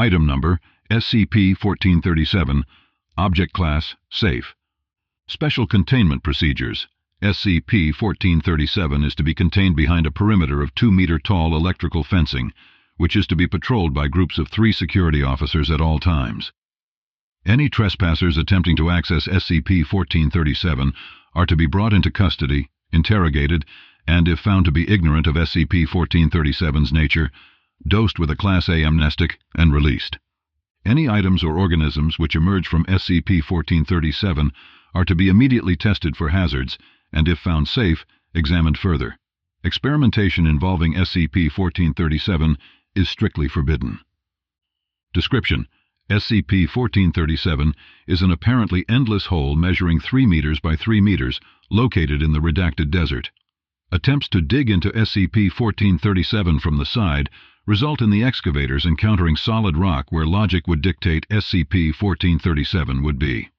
Item Number SCP-1437. Object Class Safe. Special Containment Procedures. SCP-1437 is to be contained behind a perimeter of 2-meter-tall electrical fencing, which is to be patrolled by groups of 3 security officers at all times. Any trespassers attempting to access SCP-1437 are to be brought into custody, interrogated, and, if found to be ignorant of SCP-1437's nature, dosed with a Class A amnestic and released. Any items or organisms which emerge from SCP-1437 are to be immediately tested for hazards and, if found safe, examined further. Experimentation involving SCP-1437 is strictly forbidden. Description: SCP-1437 is an apparently endless hole measuring 3 meters by 3 meters located in the redacted desert. Attempts to dig into SCP-1437 from the side result in the excavators encountering solid rock where logic would dictate SCP-1437 would be.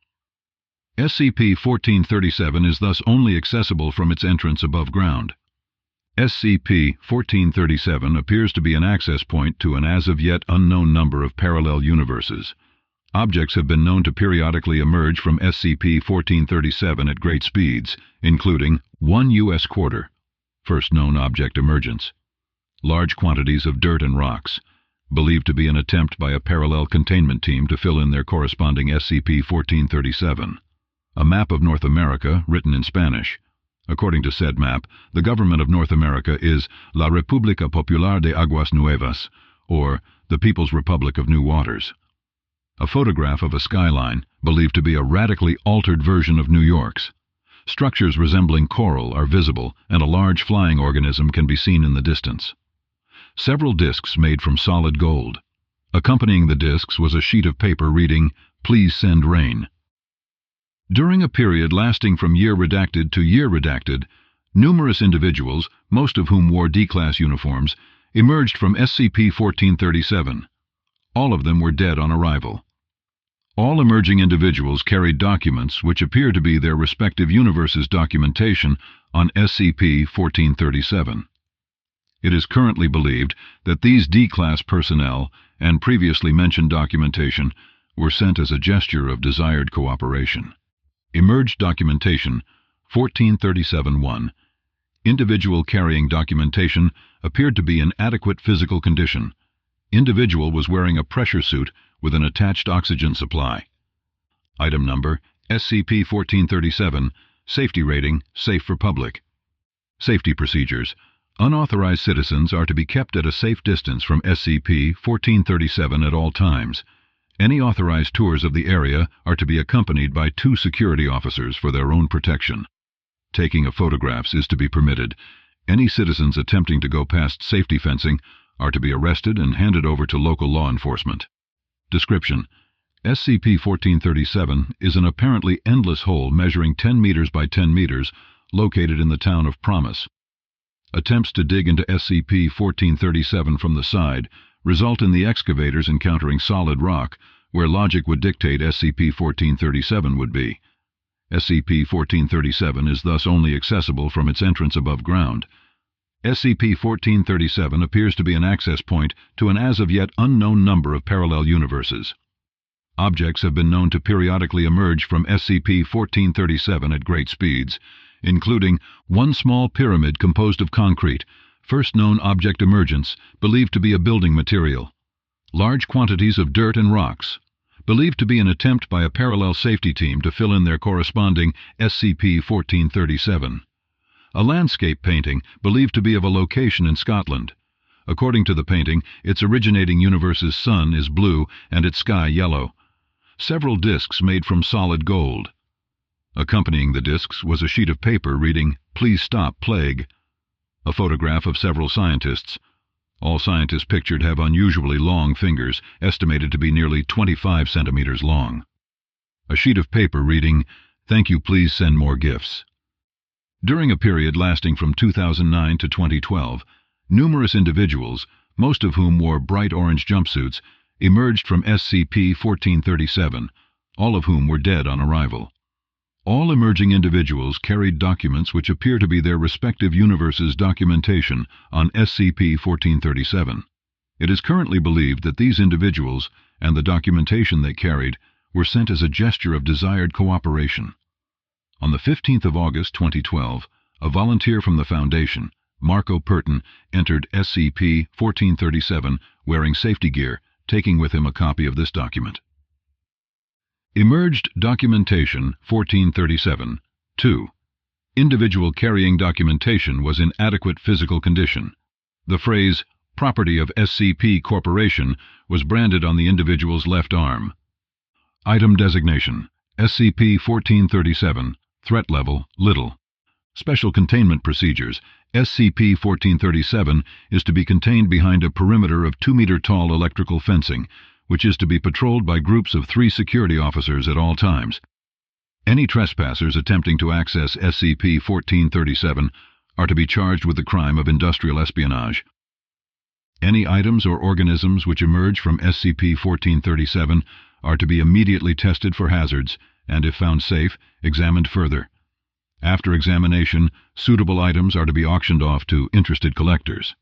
SCP-1437 is thus only accessible from its entrance above ground. SCP-1437 appears to be an access point to an as-of-yet unknown number of parallel universes. Objects have been known to periodically emerge from SCP-1437 at great speeds, including 1 U.S. quarter, first known object emergence. Large quantities of dirt and rocks, believed to be an attempt by a parallel containment team to fill in their corresponding SCP-1437. A map of North America written in Spanish. According to said map, the government of North America is La República Popular de Aguas Nuevas, or the People's Republic of New Waters. A photograph of a skyline, believed to be a radically altered version of New York's. Structures resembling coral are visible, and a large flying organism can be seen in the distance. Several discs made from solid gold. Accompanying the discs was a sheet of paper reading, "Please send rain." During a period lasting from year redacted to year redacted, numerous individuals, most of whom wore D-Class uniforms, emerged from SCP-1437. All of them were dead on arrival. All emerging individuals carried documents which appear to be their respective universes' documentation on SCP-1437. It is currently believed that these D-Class personnel and previously mentioned documentation were sent as a gesture of desired cooperation. Emerged Documentation 1437-1. Individual carrying documentation appeared to be in adequate physical condition. Individual was wearing a pressure suit with an attached oxygen supply. Item Number SCP-1437. Safety Rating Safe for Public. Safety Procedures. Unauthorized citizens are to be kept at a safe distance from SCP-1437 at all times. Any authorized tours of the area are to be accompanied by 2 security officers for their own protection. Taking of photographs is to be permitted. Any citizens attempting to go past safety fencing are to be arrested and handed over to local law enforcement. Description: SCP-1437 is an apparently endless hole measuring 10 meters by 10 meters located in the town of Promise. Attempts to dig into SCP-1437 from the side result in the excavators encountering solid rock where logic would dictate SCP-1437 would be. SCP-1437 is thus only accessible from its entrance above ground. SCP-1437 appears to be an access point to an as-of-yet unknown number of parallel universes. Objects have been known to periodically emerge from SCP-1437 at great speeds, including 1 small pyramid composed of concrete, first known object emergence, believed to be a building material. Large quantities of dirt and rocks, believed to be an attempt by a parallel safety team to fill in their corresponding SCP-1437. A landscape painting believed to be of a location in Scotland. According to the painting, its originating universe's sun is blue and its sky yellow. Several discs made from solid gold. Accompanying the discs was a sheet of paper reading, "Please stop plague." A photograph of several scientists. All scientists pictured have unusually long fingers, estimated to be nearly 25 centimeters long. A sheet of paper reading, "Thank you, please send more gifts." During a period lasting from 2009 to 2012, numerous individuals, most of whom wore bright orange jumpsuits, emerged from SCP-1437, all of whom were dead on arrival. All emerging individuals carried documents which appear to be their respective universes' documentation on SCP-1437. It is currently believed that these individuals and the documentation they carried were sent as a gesture of desired cooperation. On the 15th of August 2012, a volunteer from the Foundation, Marco Purton, entered SCP-1437 wearing safety gear, taking with him a copy of this document. Emerged Documentation 1437. 2. Individual carrying documentation was in adequate physical condition. The phrase, "Property of SCP Corporation," was branded on the individual's left arm. Item designation, SCP-1437, threat level, little. Special containment procedures, SCP-1437 is to be contained behind a perimeter of 2-meter-tall electrical fencing, which is to be patrolled by groups of 3 security officers at all times. Any trespassers attempting to access SCP-1437 are to be charged with the crime of industrial espionage. Any items or organisms which emerge from SCP-1437 are to be immediately tested for hazards and, if found safe, examined further. After examination, suitable items are to be auctioned off to interested collectors.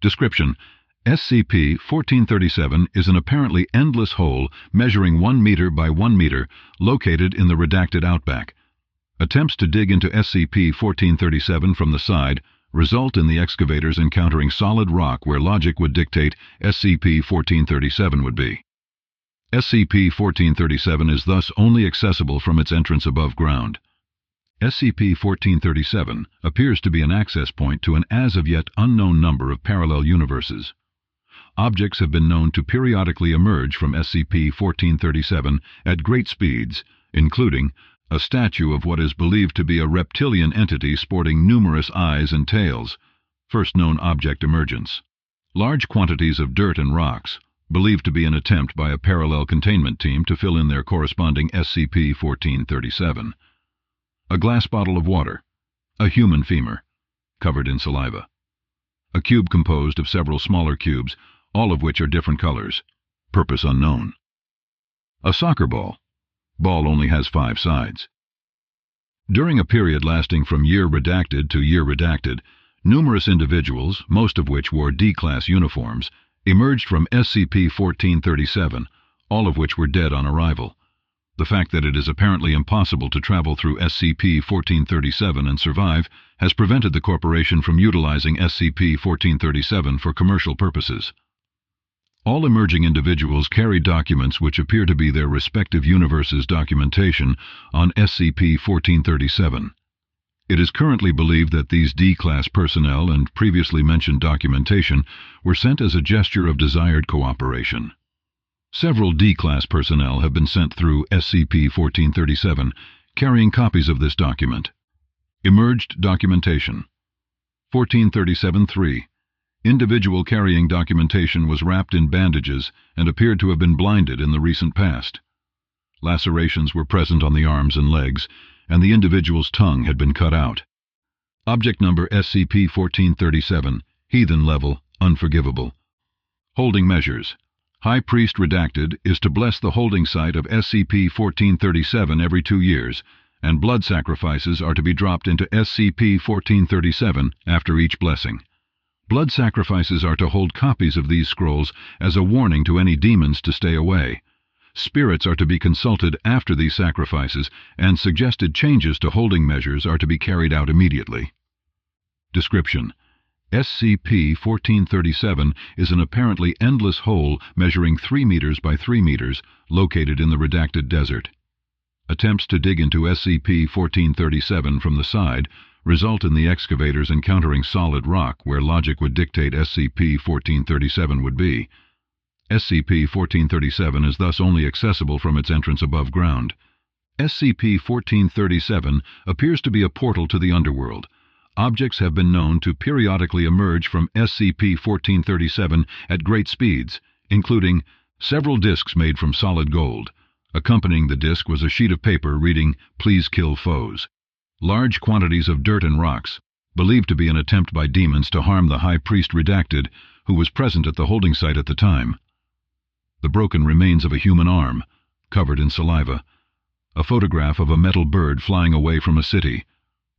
Description: SCP-1437 is an apparently endless hole measuring 1 meter by 1 meter located in the redacted outback. Attempts to dig into SCP-1437 from the side result in the excavators encountering solid rock where logic would dictate SCP-1437 would be. SCP-1437 is thus only accessible from its entrance above ground. SCP-1437 appears to be an access point to an as-of-yet unknown number of parallel universes. Objects have been known to periodically emerge from SCP-1437 at great speeds, including a statue of what is believed to be a reptilian entity sporting numerous eyes and tails, first known object emergence. Large quantities of dirt and rocks, believed to be an attempt by a parallel containment team to fill in their corresponding SCP-1437. A glass bottle of water, a human femur, covered in saliva. A cube composed of several smaller cubes, all of which are different colors, purpose unknown. A soccer ball. Ball only has 5 sides. During a period lasting from year redacted to year redacted, numerous individuals, most of which wore D-class uniforms, emerged from SCP-1437, all of which were dead on arrival. The fact that it is apparently impossible to travel through SCP-1437 and survive has prevented the corporation from utilizing SCP-1437 for commercial purposes. All emerging individuals carry documents which appear to be their respective universes' documentation on SCP-1437. It is currently believed that these D-class personnel and previously mentioned documentation were sent as a gesture of desired cooperation. Several D-class personnel have been sent through SCP-1437, carrying copies of this document. Emerged documentation. 1437-3. Individual carrying documentation was wrapped in bandages and appeared to have been blinded in the recent past. Lacerations were present on the arms and legs, and the individual's tongue had been cut out. Object number SCP-1437, Heathen level, unforgivable. Holding measures. High Priest Redacted is to bless the holding site of SCP-1437 every 2 years, and blood sacrifices are to be dropped into SCP-1437 after each blessing. Blood sacrifices are to hold copies of these scrolls as a warning to any demons to stay away. Spirits are to be consulted after these sacrifices, and suggested changes to holding measures are to be carried out immediately. Description: SCP-1437 is an apparently endless hole measuring 3 meters by 3 meters, located in the redacted desert. Attempts to dig into SCP-1437 from the side result in the excavators encountering solid rock where logic would dictate SCP-1437 would be. SCP-1437 is thus only accessible from its entrance above ground. SCP-1437 appears to be a portal to the underworld. Objects have been known to periodically emerge from SCP-1437 at great speeds, including several discs made from solid gold. Accompanying the disc was a sheet of paper reading, "Please kill foes." Large quantities of dirt and rocks, believed to be an attempt by demons to harm the High Priest Redacted, who was present at the holding site at the time. The broken remains of a human arm, covered in saliva. A photograph of a metal bird flying away from a city.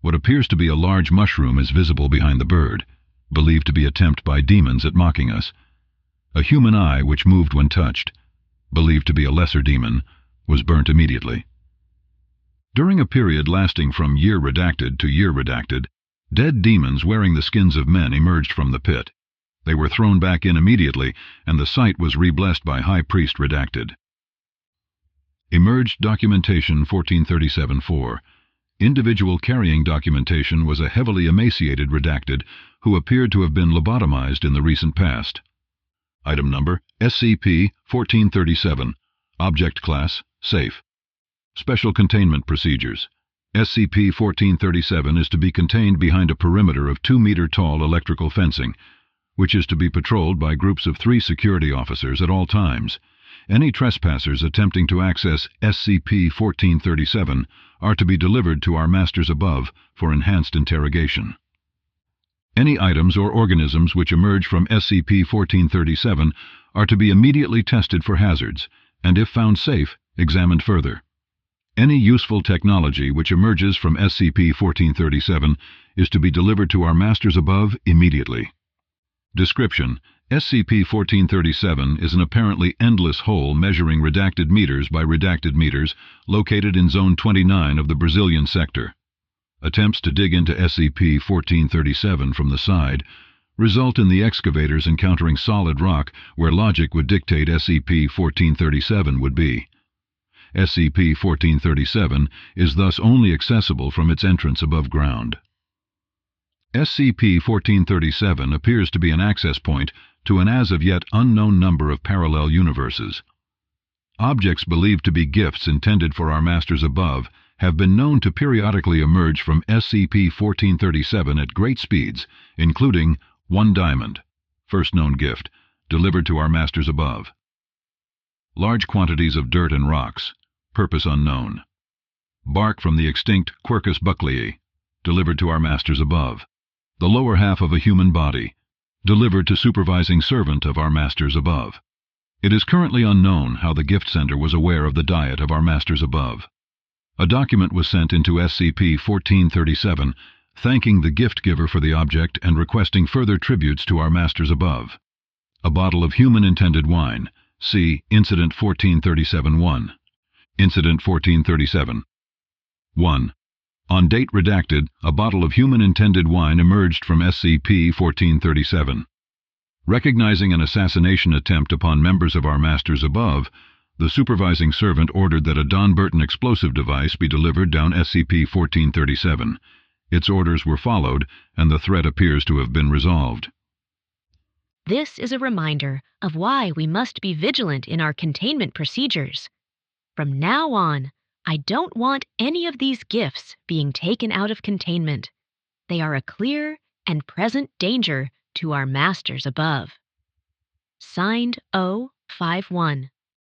What appears to be a large mushroom is visible behind the bird, believed to be an attempt by demons at mocking us. A human eye which moved when touched, believed to be a lesser demon, was burnt immediately. During a period lasting from year redacted to year redacted, dead demons wearing the skins of men emerged from the pit. They were thrown back in immediately, and the site was re-blessed by High Priest redacted. Emerged Documentation 1437-4. Individual carrying documentation was a heavily emaciated redacted who appeared to have been lobotomized in the recent past. Item number SCP-1437. Object Class Safe. Special Containment Procedures. SCP-1437 is to be contained behind a perimeter of 2-meter-tall electrical fencing, which is to be patrolled by groups of 3 security officers at all times. Any trespassers attempting to access SCP-1437 are to be delivered to our masters above for enhanced interrogation. Any items or organisms which emerge from SCP-1437 are to be immediately tested for hazards, and if found safe, examined further. Any useful technology which emerges from SCP-1437 is to be delivered to our masters above immediately. Description: SCP-1437 is an apparently endless hole measuring redacted meters by redacted meters located in Zone 29 of the Brazilian sector. Attempts to dig into SCP-1437 from the side result in the excavators encountering solid rock where logic would dictate SCP-1437 would be. SCP-1437 is thus only accessible from its entrance above ground. SCP-1437 appears to be an access point to an as-of-yet unknown number of parallel universes. Objects believed to be gifts intended for our masters above have been known to periodically emerge from SCP-1437 at great speeds, including 1 diamond, first known gift, delivered to our masters above. Large quantities of dirt and rocks, purpose unknown. Bark from the extinct Quercus bucklei, delivered to our masters above. The lower half of a human body, delivered to supervising servant of our masters above. It is currently unknown how the gift sender was aware of the diet of our masters above. A document was sent into SCP-1437 thanking the gift giver for the object and requesting further tributes to our masters above. A bottle of human-intended wine. See Incident 1437-1. Incident 1437. 1. On date redacted, a bottle of human-intended wine emerged from SCP-1437. Recognizing an assassination attempt upon members of our masters above, the supervising servant ordered that a Don Burton explosive device be delivered down SCP-1437. Its orders were followed, and the threat appears to have been resolved. This is a reminder of why we must be vigilant in our containment procedures. From now on, I don't want any of these gifts being taken out of containment. They are a clear and present danger to our masters above. Signed O51